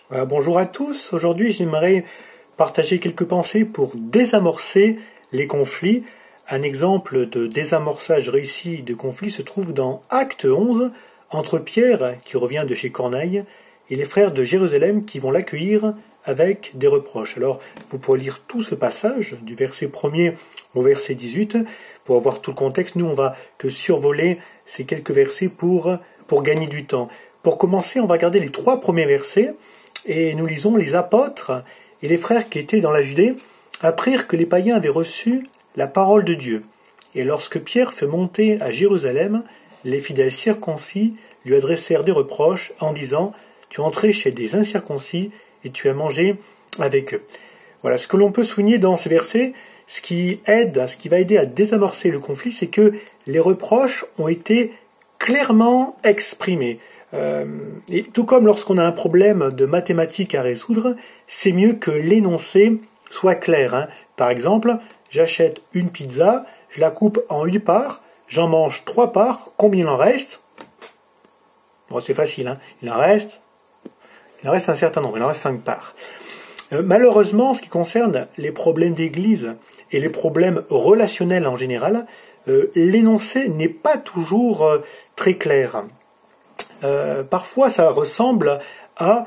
Voilà, bonjour à tous. Aujourd'hui, j'aimerais partager quelques pensées pour désamorcer les conflits. Un exemple de désamorçage réussi de conflits se trouve dans Acte 11, entre Pierre, qui revient de chez Corneille, et les frères de Jérusalem qui vont l'accueillir avec des reproches. Alors, vous pourrez lire tout ce passage, du verset 1er au verset 18, pour avoir tout le contexte. Nous, on va que survoler ces quelques versets pour gagner du temps. Pour commencer, on va regarder les 3 premiers versets, et nous lisons: les apôtres et les frères qui étaient dans la Judée apprirent que les païens avaient reçu la parole de Dieu. Et lorsque Pierre fut monté à Jérusalem, les fidèles circoncis lui adressèrent des reproches en disant: tu es entré chez des incirconcis et tu as mangé avec eux. Voilà, ce que l'on peut souligner dans ces versets, ce qui va aider à désamorcer le conflit, c'est que les reproches ont été clairement exprimés. Et tout comme lorsqu'on a un problème de mathématiques à résoudre, c'est mieux que l'énoncé soit clair. Par exemple, j'achète une pizza, je la coupe en 8 parts, j'en mange 3 parts, combien il en reste? Bon, c'est facile, il en reste un certain nombre, il en reste 5 parts. Malheureusement, en ce qui concerne les problèmes d'église et les problèmes relationnels en général, l'énoncé n'est pas toujours très clair. Parfois, ça ressemble à: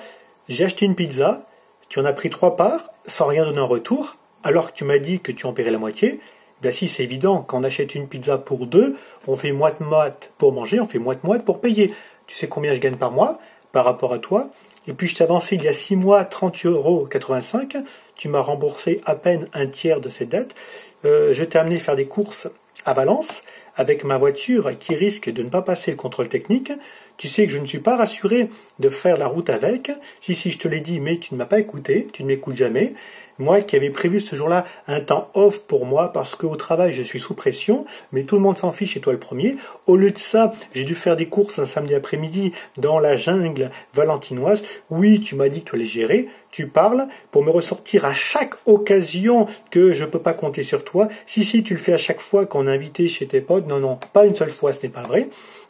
j'ai acheté une pizza, tu en as pris 3 parts, sans rien donner en retour, alors que tu m'as dit que tu en paierais la moitié. Bien si, c'est évident, quand on achète une pizza pour 2, on fait moite-moite pour manger, on fait moite-moite pour payer. Tu sais combien je gagne par mois, par rapport à toi, et puis je t'ai avancé il y a 6 mois 30,85 €, tu m'as remboursé à peine un tiers de cette dette, je t'ai amené faire des courses à Valence, avec ma voiture qui risque de ne pas passer le contrôle technique. Tu sais que je ne suis pas rassuré de faire la route avec. Si, je te l'ai dit, mais tu ne m'as pas écouté, tu ne m'écoutes jamais. Moi qui avais prévu ce jour-là un temps off pour moi parce qu'au travail je suis sous pression, mais tout le monde s'en fiche et toi le premier. Au lieu de ça, j'ai dû faire des courses un samedi après-midi dans la jungle valentinoise. Oui, tu m'as dit que tu allais gérer. Tu parles pour me ressortir à chaque occasion que je ne peux pas compter sur toi. Si, tu le fais à chaque fois qu'on est invité chez tes potes. Non, pas une seule fois, ce n'est pas vrai.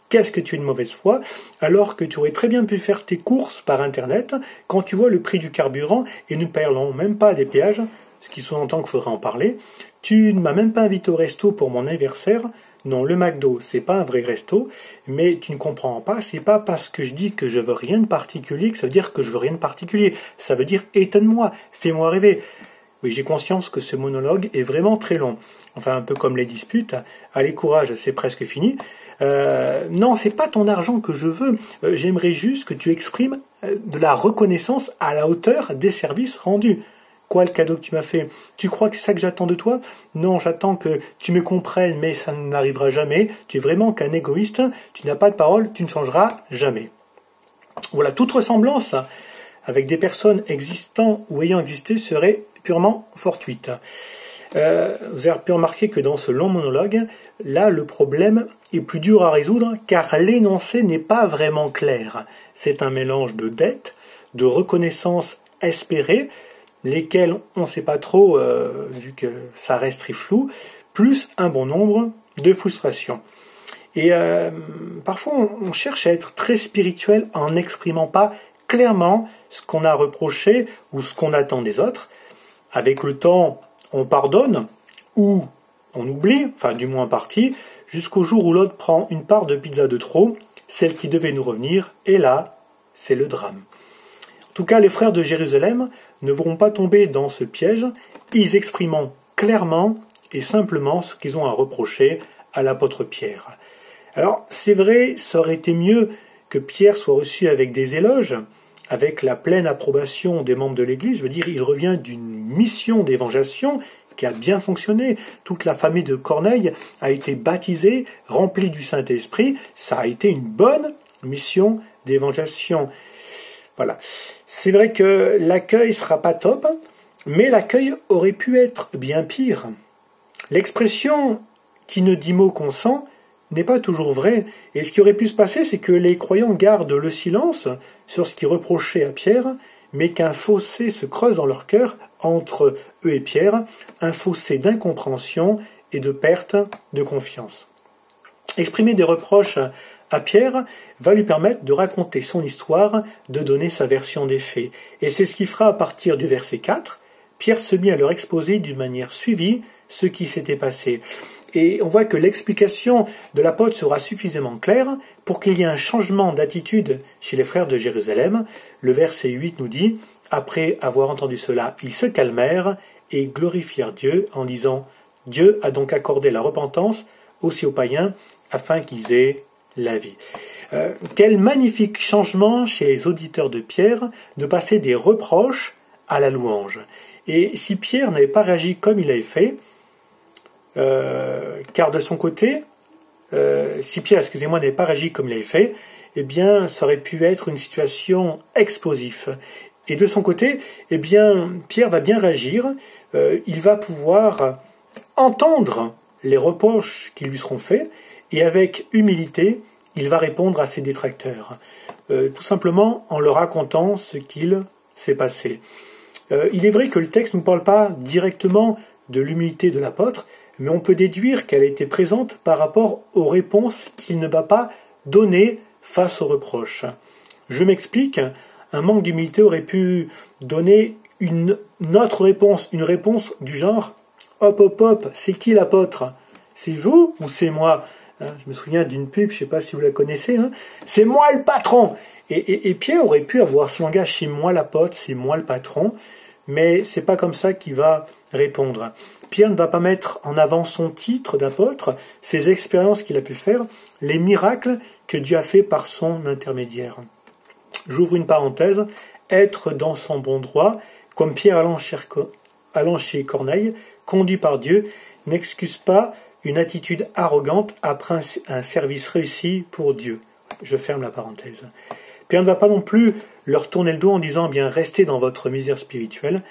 Qu'est-ce que tu es de mauvaise foi, alors que tu aurais très bien pu faire tes courses par Internet quand tu vois le prix du carburant, et ne parlons même pas des péages, ce qui sous-entend qu'il faudrait en parler. Tu ne m'as même pas invité au resto pour mon anniversaire. Non, le McDo, c'est pas un vrai resto, mais tu ne comprends pas, c'est pas parce que je dis que je veux rien de particulier que ça veut dire que je veux rien de particulier. Ça veut dire étonne-moi, fais-moi rêver. Oui, j'ai conscience que ce monologue est vraiment très long. Enfin, un peu comme les disputes. Allez, courage, c'est presque fini. Non, c'est pas ton argent que je veux. J'aimerais juste que tu exprimes de la reconnaissance à la hauteur des services rendus. Quoi, le cadeau que tu m'as fait? Tu crois que c'est ça que j'attends de toi? Non, j'attends que tu me comprennes, mais ça n'arrivera jamais. Tu es vraiment qu'un égoïste. Tu n'as pas de parole, tu ne changeras jamais. Voilà, toute ressemblance avec des personnes existant ou ayant existé serait purement fortuite. Vous avez pu remarquer que dans ce long monologue, là, le problème est plus dur à résoudre car l'énoncé n'est pas vraiment clair. C'est un mélange de dettes, de reconnaissance espérée, lesquelles on ne sait pas trop, vu que ça reste très flou, plus un bon nombre de frustrations. Et parfois, on cherche à être très spirituel en n'exprimant pas clairement ce qu'on a reproché ou ce qu'on attend des autres. Avec le temps, on pardonne ou on oublie, enfin du moins en partie, jusqu'au jour où l'autre prend une part de pizza de trop, celle qui devait nous revenir, et là, c'est le drame. En tout cas, les frères de Jérusalem ne vont pas tomber dans ce piège, ils expriment clairement et simplement ce qu'ils ont à reprocher à l'apôtre Pierre. Alors, c'est vrai, ça aurait été mieux que Pierre soit reçu avec des éloges, avec la pleine approbation des membres de l'Église. Je veux dire, il revient d'une mission d'évangélisation qui a bien fonctionné. Toute la famille de Corneille a été baptisée, remplie du Saint-Esprit. Ça a été une bonne mission d'évangélisation. Voilà. C'est vrai que l'accueil ne sera pas top, mais l'accueil aurait pu être bien pire. L'expression « qui ne dit mot consent » n'est pas toujours vrai. Et ce qui aurait pu se passer, c'est que les croyants gardent le silence sur ce qui reprochait à Pierre, mais qu'un fossé se creuse dans leur cœur entre eux et Pierre, un fossé d'incompréhension et de perte de confiance. Exprimer des reproches à Pierre va lui permettre de raconter son histoire, de donner sa version des faits. Et c'est ce qu'il fera à partir du verset 4. Pierre se mit à leur exposer d'une manière suivie ce qui s'était passé. Et on voit que l'explication de l'apôtre sera suffisamment claire pour qu'il y ait un changement d'attitude chez les frères de Jérusalem. Le verset 8 nous dit « Après avoir entendu cela, ils se calmèrent et glorifièrent Dieu en disant « Dieu a donc accordé la repentance aussi aux païens afin qu'ils aient la vie. » Quel magnifique changement chez les auditeurs de Pierre de passer des reproches à la louange. Et si Pierre n'avait pas réagi comme il avait fait, car de son côté, si Pierre, n'avait pas réagi comme il avait fait, eh bien, ça aurait pu être une situation explosive. Et de son côté, eh bien, Pierre va bien réagir, il va pouvoir entendre les reproches qui lui seront faits, et avec humilité, il va répondre à ses détracteurs, tout simplement en leur racontant ce qu'il s'est passé. Il est vrai que le texte ne nous parle pas directement de l'humilité de l'apôtre, mais on peut déduire qu'elle a été présente par rapport aux réponses qu'il ne va pas donner face aux reproches. Je m'explique, un manque d'humilité aurait pu donner une autre réponse, une réponse du genre « Hop, hop, hop, c'est qui l'apôtre? C'est vous ou c'est moi ?» Je me souviens d'une pub, je ne sais pas si vous la connaissez, c'est moi le patron. Et Pierre aurait pu avoir ce langage, c'est moi l'apôtre, c'est moi le patron, mais c'est pas comme ça qu'il va répondre. Pierre ne va pas mettre en avant son titre d'apôtre, ses expériences qu'il a pu faire, les miracles que Dieu a fait par son intermédiaire. J'ouvre une parenthèse, être dans son bon droit, comme Pierre allant chez Corneille, conduit par Dieu, n'excuse pas une attitude arrogante après un service réussi pour Dieu. Je ferme la parenthèse. Pierre ne va pas non plus leur tourner le dos en disant « bien restez dans votre misère spirituelle ».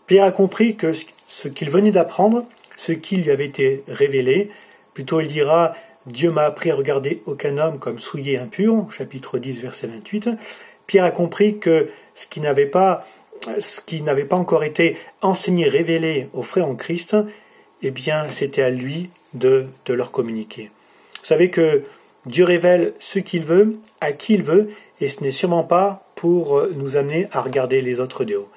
Pierre a compris que ce qu'il venait d'apprendre, ce qui lui avait été révélé, plutôt il dira « Dieu m'a appris à regarder aucun homme comme souillé et impur », chapitre 10, verset 28. Pierre a compris que ce qui n'avait pas encore été enseigné, révélé aux frères en Christ, eh bien c'était à lui de leur communiquer. Vous savez que Dieu révèle ce qu'il veut, à qui il veut, et ce n'est sûrement pas pour nous amener à regarder les autres de haut,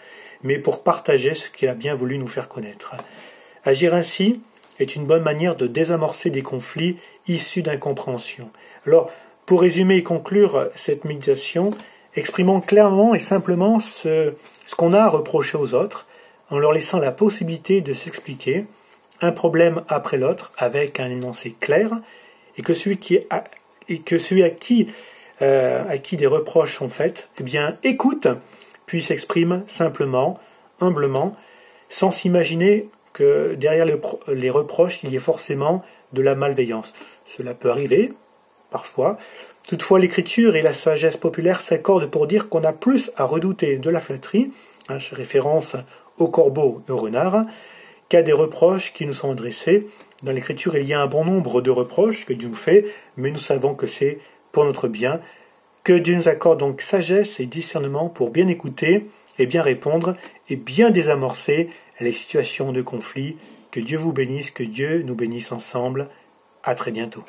mais pour partager ce qu'il a bien voulu nous faire connaître. Agir ainsi est une bonne manière de désamorcer des conflits issus d'incompréhension. Alors, pour résumer et conclure cette méditation, exprimons clairement et simplement ce qu'on a à reprocher aux autres, en leur laissant la possibilité de s'expliquer, un problème après l'autre, avec un énoncé clair, et que celui à qui des reproches sont faits, eh bien, écoute, puis s'exprime simplement, humblement, sans s'imaginer que derrière les reproches, il y ait forcément de la malveillance. Cela peut arriver, parfois. Toutefois, l'écriture et la sagesse populaire s'accordent pour dire qu'on a plus à redouter de la flatterie, référence au corbeau et au renard, qu'à des reproches qui nous sont adressés. Dans l'écriture, il y a un bon nombre de reproches que Dieu nous fait, mais nous savons que c'est pour notre bien. Que Dieu nous accorde donc sagesse et discernement pour bien écouter et bien répondre et bien désamorcer les situations de conflit. Que Dieu vous bénisse, que Dieu nous bénisse ensemble. À très bientôt.